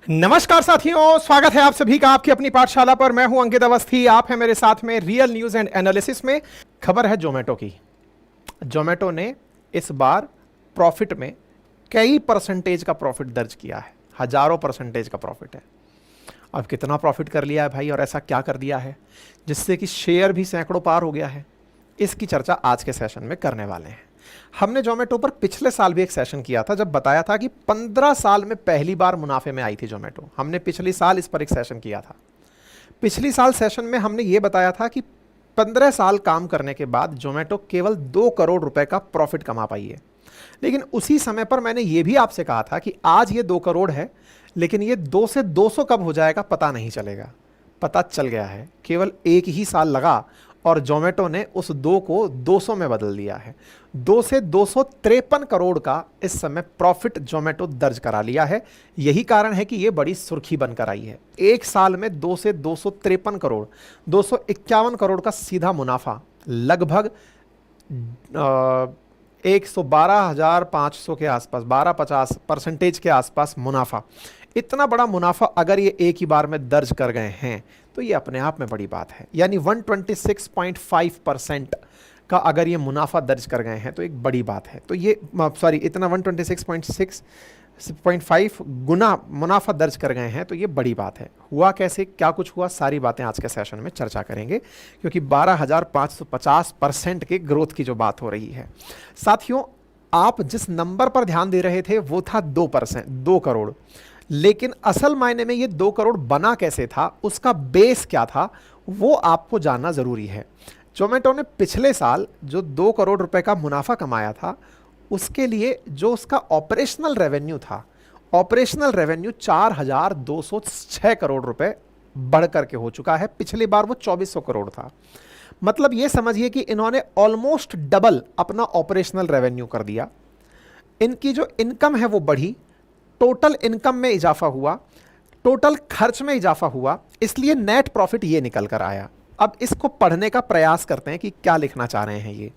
नमस्कार साथियों, स्वागत है आप सभी का आपकी अपनी पाठशाला पर। मैं हूं अंकित अवस्थी, आप हैं मेरे साथ में रियल न्यूज एंड एनालिसिस में। खबर है जोमेटो की। जोमेटो ने इस बार प्रॉफिट में कई परसेंटेज का प्रॉफिट दर्ज किया है, हजारों परसेंटेज का प्रॉफिट है। अब कितना प्रॉफिट कर लिया है भाई, और ऐसा क्या कर दिया है जिससे कि शेयर भी सैकड़ों पार हो गया है, इसकी चर्चा आज के सेशन में करने वाले हैं। हमने जोमेटो पर पिछले साल भी एक सेशन किया था, जब बताया था कि 15 साल में पहली बार मुनाफे में आई थी जोमेटो। हमने पिछली साल इस पर एक सेशन किया था। पिछली साल सेशन में हमने ये बताया था कि 15 साल काम करने के बाद जोमेटो केवल 2 करोड़ रुपए का प्रॉफिट कमा पाई है। लेकिन उसी समय पर मैंने ये भी आपसे कहा था कि आज ये 2 करोड़ है, लेकिन ये 2 से 200 कब हो जाएगा पता नहीं चलेगा। पता चल गया है, केवल एक ही साल लगा और जोमेटो ने उस 2 को 200 में बदल दिया है। 2 से 253 करोड़ का इस समय प्रॉफिट जोमेटो दर्ज करा लिया है। यही कारण है कि ये बड़ी सुर्खी बनकर आई है। एक साल में 2 से 253 करोड़, 251 करोड़ का सीधा मुनाफा, लगभग 112,500 के आसपास, 12-50% के आसपास मुनाफा। इतना बड़ा मुनाफा अगर ये एक ही बार में दर्ज कर गए हैं तो ये अपने आप में बड़ी बात है। यानी 126.5% का अगर ये मुनाफा दर्ज कर गए हैं तो एक बड़ी बात है। तो ये इतना 126.5 गुना मुनाफा दर्ज कर गए हैं तो ये बड़ी बात है। हुआ कैसे, क्या कुछ हुआ, सारी बातें आज के सेशन में चर्चा करेंगे, क्योंकि 12,550% के ग्रोथ की जो बात हो रही है। साथियों, आप जिस नंबर पर ध्यान दे रहे थे वो था 2 करोड़, लेकिन असल मायने में ये 2 करोड़ बना कैसे था, उसका बेस क्या था, वो आपको जानना जरूरी है। जोमेटो ने पिछले साल जो 2 करोड़ रुपए का मुनाफा कमाया था, उसके लिए जो उसका ऑपरेशनल रेवेन्यू था, ऑपरेशनल रेवेन्यू 4,206 करोड़ रुपए बढ़ करके हो चुका है। पिछली बार वो 2,400 करोड़ था। मतलब ये समझिए कि इन्होंने ऑलमोस्ट डबल अपना ऑपरेशनल रेवेन्यू कर दिया। इनकी जो इनकम है वो बढ़ी, टोटल इनकम में इजाफा हुआ, टोटल खर्च में इजाफा हुआ, इसलिए नेट प्रॉफिट ये निकल कर आया। अब इसको पढ़ने का प्रयास करते हैं कि क्या लिखना चाह रहे हैं ये।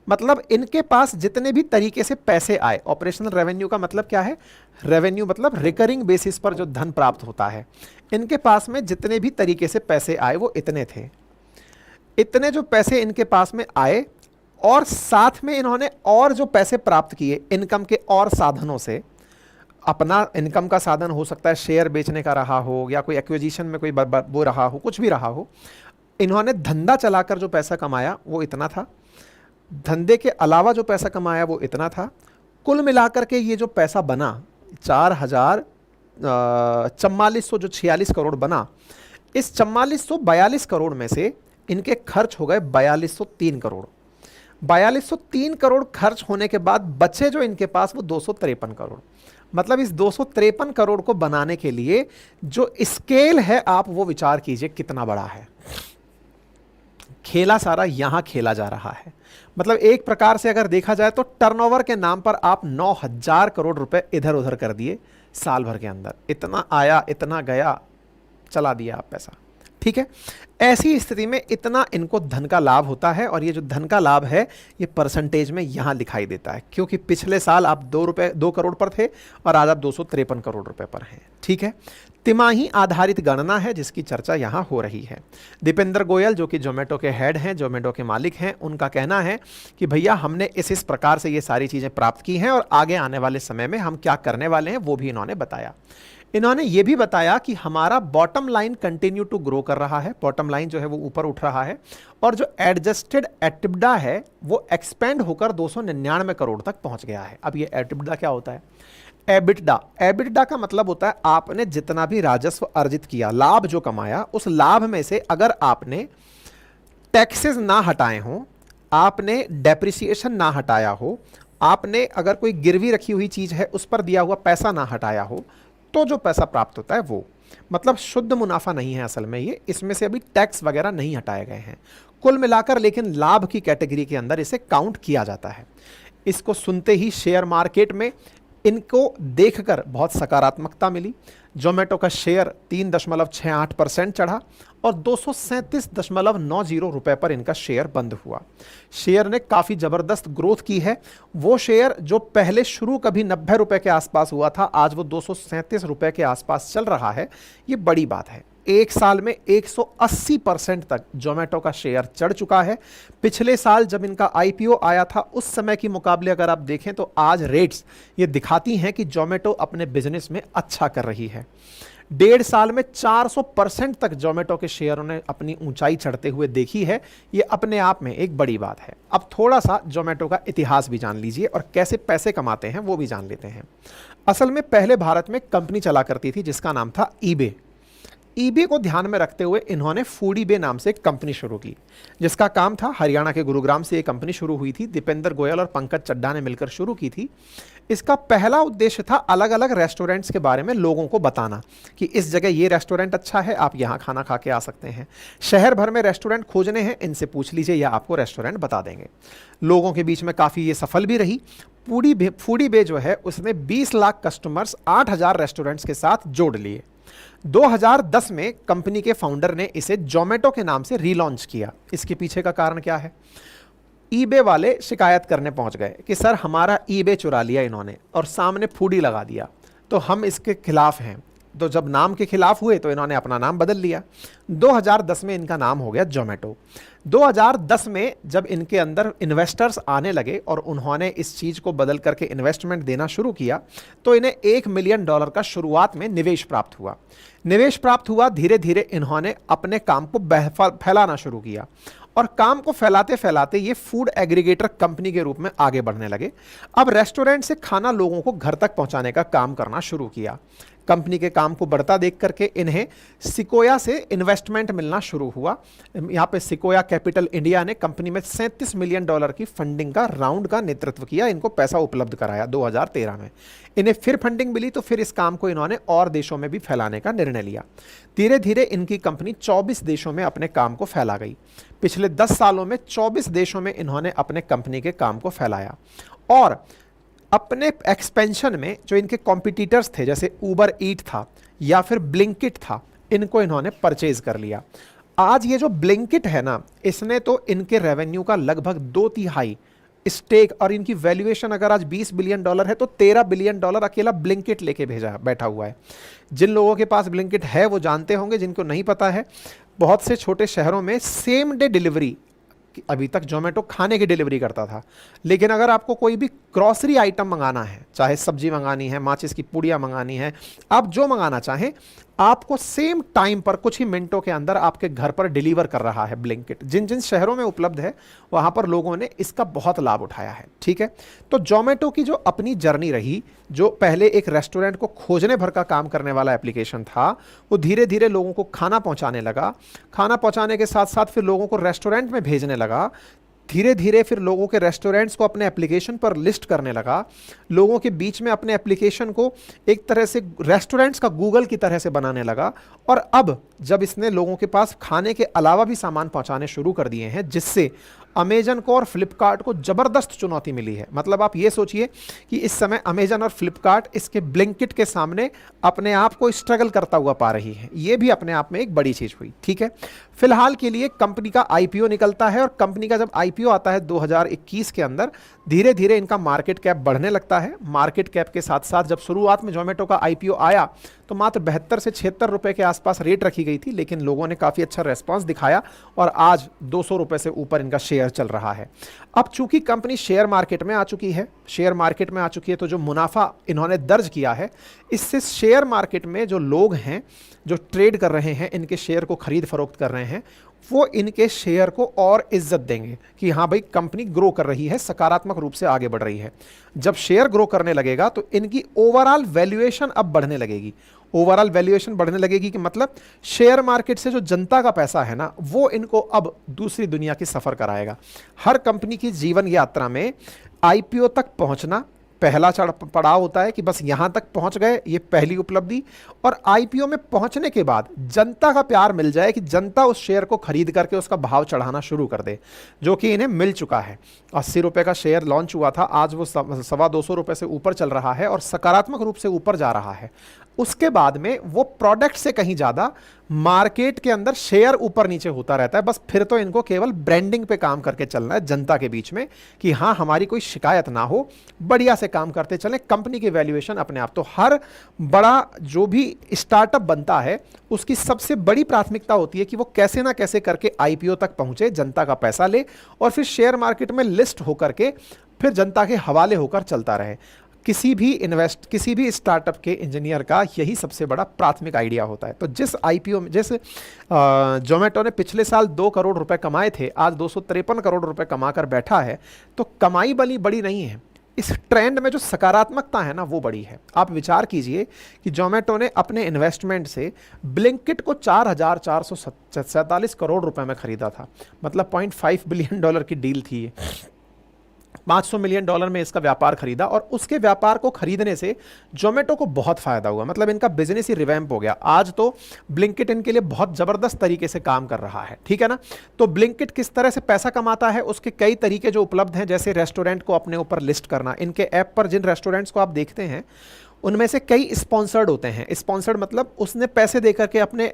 मतलब इनके पास जितने भी तरीके से पैसे आए, ऑपरेशनल रेवेन्यू का मतलब क्या है, रेवेन्यू मतलब रिकरिंग बेसिस पर जो धन प्राप्त होता है। इनके पास में जितने भी तरीके से पैसे आए वो इतने थे। इतने जो पैसे इनके पास में आए और साथ में इन्होंने और जो पैसे प्राप्त किए इनकम के और साधनों से, अपना इनकम का साधन हो सकता है शेयर बेचने का रहा हो, या कोई एक्विजिशन में कोई वो रहा हो, कुछ भी रहा हो। इन्होंने धंधा चलाकर जो पैसा कमाया वो इतना था, धंधे के अलावा जो पैसा कमाया वो इतना था। कुल मिलाकर के ये जो पैसा बना 4,4400 जो 46 करोड़ बना, इस 4442 करोड़ में से इनके खर्च हो गए 4203 करोड़। 4203 करोड़ खर्च होने के बाद बचे जो इनके पास वो 253 करोड़। मतलब इस 253 करोड़ को बनाने के लिए जो स्केल है, आप वो विचार कीजिए कितना बड़ा है। खेला सारा यहां खेला जा रहा है। मतलब एक प्रकार से अगर देखा जाए तो टर्नओवर के नाम पर आप 9,000 करोड़ रुपए इधर उधर कर दिए साल भर के अंदर। इतना आया, इतना गया, चला दिया आप पैसा। ठीक है, ऐसी स्थिति में इतना इनको धन का लाभ होता है, और ये जो धन का लाभ है ये परसेंटेज में यहां दिखाई देता है, क्योंकि पिछले साल आप 2 करोड़ पर थे और आज आप 253 करोड़ रुपए पर हैं। ठीक है, तिमाही आधारित गणना है जिसकी चर्चा यहां हो रही है। दीपेंद्र गोयल जो कि जोमेटो के हेड हैं, जोमेटो के मालिक हैं, उनका कहना है कि भैया हमने इस प्रकार से ये सारी चीजें प्राप्त की हैं और आगे आने वाले समय में हम क्या करने वाले हैं वो भी इन्होंने बताया। इन्होंने ये भी बताया कि हमारा bottom line continue to grow कर रहा है, बॉटम लाइन जो है वो ऊपर उठ रहा है, और जो एडजस्टेड एटिब्डा है वो एक्सपेंड होकर 299 करोड़ तक पहुंच गया है। अब ये एटिब्डा क्या होता है, एबिटडा, एबिटडा का मतलब होता है आपने जितना भी राजस्व अर्जित किया, लाभ जो कमाया, उस लाभ में से अगर आपने टैक्सेस ना हटाए हों, आपने डेप्रिसिएशन ना हटाया हो, आपने अगर कोई गिरवी रखी हुई चीज है उस पर दिया हुआ पैसा ना हटाया हो, तो जो पैसा प्राप्त होता है वो, मतलब शुद्ध मुनाफा नहीं है असल में ये, इसमें से अभी टैक्स वगैरह नहीं हटाए गए हैं कुल मिलाकर, लेकिन लाभ की कैटेगरी के अंदर इसे काउंट किया जाता है। इसको सुनते ही शेयर मार्केट में इनको देखकर बहुत सकारात्मकता मिली। जोमेटो का शेयर 3.68% चढ़ा और 237.90 रुपए पर इनका शेयर बंद हुआ। शेयर ने काफ़ी ज़बरदस्त ग्रोथ की है। वो शेयर जो पहले शुरू कभी 90 रुपए के आसपास हुआ था, आज वो 237 रुपए के आसपास चल रहा है। ये बड़ी बात है। एक साल में 180% तक जोमेटो का शेयर चढ़ चुका है। पिछले साल जब इनका आईपीओ आया था उस समय की मुकाबले अगर आप देखें तो आज रेट्स ये दिखाती हैं कि जोमेटो अपने बिजनेस में अच्छा कर रही है। 1.5 साल में 400% तक जोमेटो के शेयरों ने अपनी ऊंचाई चढ़ते हुए देखी है। ये अपने आप में एक बड़ी बात है। अब थोड़ा सा जोमेटो का इतिहास भी जान लीजिए और कैसे पैसे कमाते हैं वो भी जान लेते हैं। असल में पहले भारत में कंपनी चला करती थी जिसका नाम था ईबे। ईबे को ध्यान में रखते हुए इन्होंने फूडीबे नाम से एक कंपनी शुरू की, जिसका काम था, हरियाणा के गुरुग्राम से ये कंपनी शुरू हुई थी। दीपेंद्र गोयल और पंकज चड्ढा ने मिलकर शुरू की थी। इसका पहला उद्देश्य था अलग अलग रेस्टोरेंट्स के बारे में लोगों को बताना कि इस जगह ये रेस्टोरेंट अच्छा है, आप यहाँ खाना खा के आ सकते हैं। शहर भर में रेस्टोरेंट खोजने हैं, इनसे पूछ लीजिए या आपको रेस्टोरेंट बता देंगे। लोगों के बीच में काफ़ी ये सफल भी रही। फूडीबे जो है उसने 20 लाख कस्टमर्स 8,000 रेस्टोरेंट्स के साथ जोड़ लिए। 2010 में कंपनी के फाउंडर ने इसे जोमेटो के नाम से रीलॉन्च किया। इसके पीछे का कारण क्या है? ईबे वाले शिकायत करने पहुंच गए कि सर हमारा ईबे चुरा लिया इन्होंने और सामने फूडी लगा दिया, तो हम इसके खिलाफ हैं। तो जब नाम के खिलाफ हुए तो इन्होंने अपना नाम बदल लिया। 2010 में इनका नाम हो गया जोमेटो। 2010 में जब इनके अंदर इन्वेस्टर्स आने लगे और उन्होंने इस चीज़ को बदल करके इन्वेस्टमेंट देना शुरू किया तो इन्हें $1 मिलियन का शुरुआत में निवेश प्राप्त हुआ। निवेश प्राप्त हुआ, धीरे धीरे इन्होंने अपने काम को फैलाना शुरू किया और काम को फैलाते फैलाते ये फूड एग्रीगेटर कंपनी के रूप में आगे बढ़ने लगे। अब रेस्टोरेंट से खाना लोगों को घर तक पहुंचाने का काम करना शुरू किया। कंपनी के काम को बढ़ता देख करके इन्हें सिकोया से इन्वेस्टमेंट मिलना शुरू हुआ। यहाँ पे सिकोया कैपिटल इंडिया ने कंपनी में $37 मिलियन की फंडिंग का राउंड का नेतृत्व किया, इनको पैसा उपलब्ध कराया 2013 में। इन्हें फिर फंडिंग मिली तो फिर इस काम को इन्होंने और देशों में भी फैलाने का निर्णय लिया। धीरे धीरे इनकी कंपनी 24 देशों में अपने काम को फैला गई। पिछले 10 सालों में 24 देशों में इन्होंने अपने कंपनी के काम को फैलाया और अपने एक्सपेंशन में जो इनके कॉम्पिटिटर्स थे, जैसे उबर ईट था या फिर ब्लिंकिट था, इनको इन्होंने परचेज कर लिया। आज ये जो ब्लिंकिट है ना, इसने तो इनके रेवेन्यू का लगभग 2/3 स्टेक, और इनकी वैल्यूएशन अगर आज $20 बिलियन है तो $13 बिलियन अकेला ब्लिंकिट लेके बैठा हुआ है। जिन लोगों के पास ब्लिंकिट है वो जानते होंगे, जिनको नहीं पता है, बहुत से छोटे शहरों में सेम डे डिलीवरी, अभी तक जोमेटो खाने की डिलीवरी करता था, लेकिन अगर आपको कोई भी ग्रॉसरी आइटम मंगाना है, चाहे सब्जी मंगानी है, माचिस की पुड़िया मंगानी है, आप जो मंगाना चाहें, आपको सेम टाइम पर कुछ ही मिनटों के अंदर आपके घर पर डिलीवर कर रहा है ब्लिंकिट। जिन जिन शहरों में उपलब्ध है वहां पर लोगों ने इसका बहुत लाभ उठाया है। ठीक है, तो जोमेटो की जो अपनी जर्नी रही, जो पहले एक रेस्टोरेंट को खोजने भर का काम करने वाला एप्लीकेशन था, वो धीरे धीरे लोगों को खाना पहुंचाने लगा। खाना पहुंचाने के साथ साथ फिर लोगों को रेस्टोरेंट में भेजने लगा। धीरे धीरे फिर लोगों के रेस्टोरेंट्स को अपने एप्लीकेशन पर लिस्ट करने लगा। लोगों के बीच में अपने एप्लीकेशन को एक तरह से रेस्टोरेंट्स का गूगल की तरह से बनाने लगा। और अब जब इसने लोगों के पास खाने के अलावा भी सामान पहुंचाने शुरू कर दिए हैं, जिससे अमेजन को और फ्लिपकार्ट को ज़बरदस्त चुनौती मिली है। मतलब आप ये सोचिए कि इस समय अमेजन और फ्लिपकार्ट इसके ब्लिंकिट के सामने अपने आप को स्ट्रगल करता हुआ पा रही है। ये भी अपने आप में एक बड़ी चीज़ हुई। ठीक है, फिलहाल के लिए कंपनी का आईपीओ निकलता है और कंपनी का जब आईपीओ आता है 2021 के अंदर, धीरे धीरे इनका मार्केट कैप बढ़ने लगता है। मार्केट कैप के साथ साथ जब शुरुआत में जोमेटो का आईपीओ आया तो मात्र 72 से 76 रुपए के आसपास रेट रखी गई थी, लेकिन लोगों ने काफ़ी अच्छा रेस्पॉन्स दिखाया और आज 200 रुपए से ऊपर इनका शेयर चल रहा है। अब चूंकि कंपनी शेयर मार्केट में आ चुकी है, तो जो मुनाफा इन्होंने दर्ज किया है, इससे शेयर मार्केट में जो लोग हैं जो ट्रेड कर रहे हैं, इनके शेयर को खरीद फरोख्त कर रहे हैं, वो इनके शेयर को और इज्जत देंगे कि हाँ भाई कंपनी ग्रो कर रही है, सकारात्मक रूप से आगे बढ़ रही है। जब शेयर ग्रो करने लगेगा तो इनकी ओवरऑल वैल्यूएशन अब बढ़ने लगेगी। ओवरऑल वैल्यूएशन बढ़ने लगेगी कि मतलब शेयर मार्केट से जो जनता का पैसा है ना, वो इनको अब दूसरी दुनिया की सफ़र कराएगा। हर कंपनी की जीवन यात्रा में आईपीओ तक पहुंचना पहला पड़ाव होता है कि बस यहाँ तक पहुँच गए, ये पहली उपलब्धि। और आईपीओ में पहुँचने के बाद जनता का प्यार मिल जाए कि जनता उस शेयर को खरीद करके उसका भाव चढ़ाना शुरू कर दे, जो कि इन्हें मिल चुका है। 80 रुपये का शेयर लॉन्च हुआ था, आज वो 225 रुपये से ऊपर चल रहा है और सकारात्मक रूप से ऊपर जा रहा है। उसके बाद में वो प्रोडक्ट से कहीं ज़्यादा मार्केट के अंदर शेयर ऊपर नीचे होता रहता है। बस फिर तो इनको केवल ब्रांडिंग पे काम करके चलना है जनता के बीच में कि हाँ हमारी कोई शिकायत ना हो, बढ़िया से काम करते चलें, कंपनी की वैल्यूएशन अपने आप। तो हर बड़ा जो भी स्टार्टअप बनता है उसकी सबसे बड़ी प्राथमिकता होती है कि वो कैसे ना कैसे करके आईपीओ तक पहुंचे, जनता का पैसा ले और फिर शेयर मार्केट में लिस्ट होकर के फिर जनता के हवाले होकर चलता रहे। किसी भी स्टार्टअप के इंजीनियर का यही सबसे बड़ा प्राथमिक आइडिया होता है। तो जिस आईपीओ में, जिस जोमेटो ने पिछले साल 2 करोड़ रुपए कमाए थे, आज 253 करोड़ रुपए कमाकर बैठा है, तो कमाई बली बड़ी नहीं है, इस ट्रेंड में जो सकारात्मकता है ना वो बड़ी है। आप विचार कीजिए कि जोमेटो ने अपने इन्वेस्टमेंट से ब्लिंकिट को 4,447 करोड़ रुपए में खरीदा था, मतलब $0.5 बिलियन की डील थी ये। $500 मिलियन में इसका व्यापार खरीदा और उसके व्यापार को खरीदने से जोमेटो को बहुत फायदा हुआ, मतलब इनका बिजनेस ही रिवैम्प हो गया। आज तो ब्लिंकिट इनके लिए बहुत जबरदस्त तरीके से काम कर रहा है, ठीक है ना। तो ब्लिंकिट किस तरह से पैसा कमाता है, उसके कई तरीके जो उपलब्ध हैं, जैसे रेस्टोरेंट को अपने ऊपर लिस्ट करना। इनके ऐप पर जिन रेस्टोरेंट्स को आप देखते हैं उनमें से कई स्पॉन्सर्ड होते हैं। स्पॉन्सर्ड मतलब उसने पैसे दे करके अपने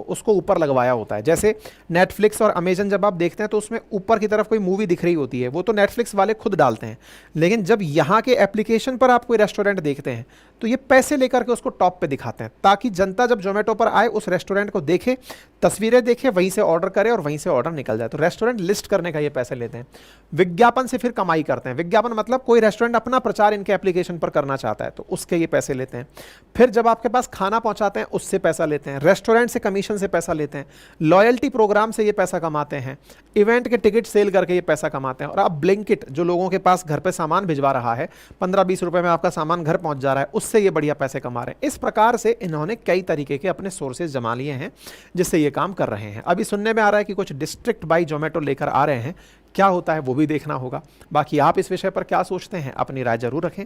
उसको ऊपर लगवाया होता है। जैसे नेटफ्लिक्स और अमेजन जब आप देखते हैं तो उसमें ऊपर की तरफ कोई मूवी दिख रही होती है, वो तो नेटफ्लिक्स वाले खुद डालते हैं, लेकिन जब यहाँ के एप्लीकेशन पर आप कोई रेस्टोरेंट देखते हैं तो ये पैसे लेकर के उसको टॉप पे दिखाते हैं, ताकि जनता जब जोमेटो पर आए उस रेस्टोरेंट को देखे, तस्वीरें देखे, वहीं से ऑर्डर करे और वहीं से ऑर्डर निकल जाए। तो रेस्टोरेंट लिस्ट करने का ये पैसे लेते हैं। विज्ञापन से फिर कमाई करते हैं। विज्ञापन मतलब कोई रेस्टोरेंट अपना प्रचार इनके एप्लीकेशन पर करना चाहता है तो उसके ये पैसे लेते हैं। फिर जब आपके पास खाना पहुंचाते हैं उससे पैसा लेते हैं। रेस्टोरेंट से कमीशन से पैसा लेते हैं। लॉयल्टी प्रोग्राम से ये पैसा कमाते हैं। इवेंट के टिकट सेल करके ये पैसा कमाते हैं। और अब ब्लिंकिट जो लोगों के पास घर पे सामान भिजवा रहा है, 15-20 रुपए में आपका सामान घर पहुंच जा रहा है, उससे ये बढ़िया पैसे कमा रहे हैं। इस प्रकार से इन्होंने कई तरीके के अपने सोर्सेज जमा लिए हैं जिससे ये काम कर रहे हैं। अभी सुनने में आ रहा है कि कुछ डिस्ट्रिक्ट बाई जोमेटो लेकर आ रहे हैं, क्या होता है वो भी देखना होगा। बाकी आप इस विषय पर क्या सोचते हैं, अपनी राय जरूर रखें।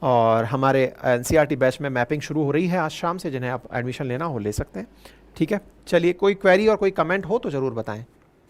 और हमारे एनसीईआरटी बैच में मैपिंग शुरू हो रही है आज शाम से, जिन्हें आप एडमिशन लेना हो ले सकते हैं। ठीक है, चलिए, कोई क्वेरी और कोई कमेंट हो तो ज़रूर बताएं।